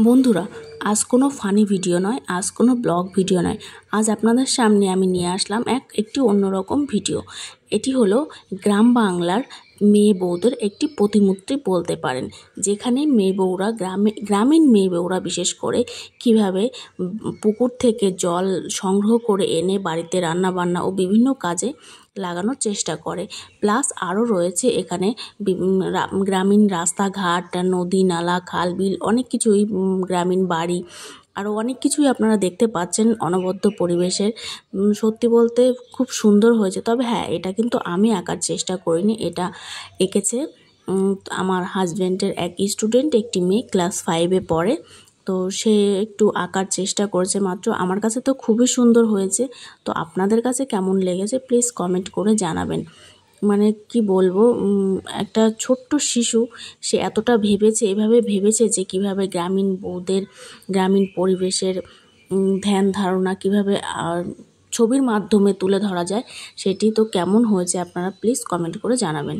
বন্ধুরা, আজ কোনো ফানি ভিডিও নয়, আজ কোনো ব্লগ ভিডিও নয়। আজ আপনাদের সামনে আমি নিয়ে আসলাম একটি অন্যরকম ভিডিও। এটি হলো গ্রাম বাংলার মেয়ে বউদের একটি প্রতিমূর্তি বলতে পারেন, যেখানে মেয়ে বউরা গ্রামীণ মেয়ে বউরা বিশেষ করে কিভাবে পুকুর থেকে জল সংগ্রহ করে এনে বাড়িতে রান্নাবান্না ও বিভিন্ন কাজে লাগানোর চেষ্টা করে। প্লাস আরও রয়েছে এখানে গ্রামীণ রাস্তাঘাট, নদী নালা, খাল বিল, অনেক কিছুই, গ্রামীণ বাড়ি, আরও অনেক কিছুই আপনারা দেখতে পাচ্ছেন অনবদ্য পরিবেশের। সত্যি বলতে খুব সুন্দর হয়েছে। তবে হ্যাঁ, এটা কিন্তু আমি আঁকার চেষ্টা করিনি, এটা এঁকেছে আমার হাজব্যান্ডের এক স্টুডেন্ট, একটি মেয়ে ক্লাস 5-এ পড়ে। তো সে একটু আঁকার চেষ্টা করেছে মাত্র। আমার কাছে তো খুবই সুন্দর হয়েছে। তো আপনাদের কাছে কেমন লেগেছে প্লিজ কমেন্ট করে জানাবেন। মানে কি বলবো, একটা ছোট্ট শিশু, সে এতটা ভেবেছে, এভাবে ভেবেছে যে কিভাবে গ্রামীণ বউদের গ্রামীণ পরিবেশের ধ্যান ধারণা কিভাবে ছবির মাধ্যমে তুলে ধরা যায়। সেটি তো কেমন হয়েছে আপনারা প্লিজ কমেন্ট করে জানাবেন।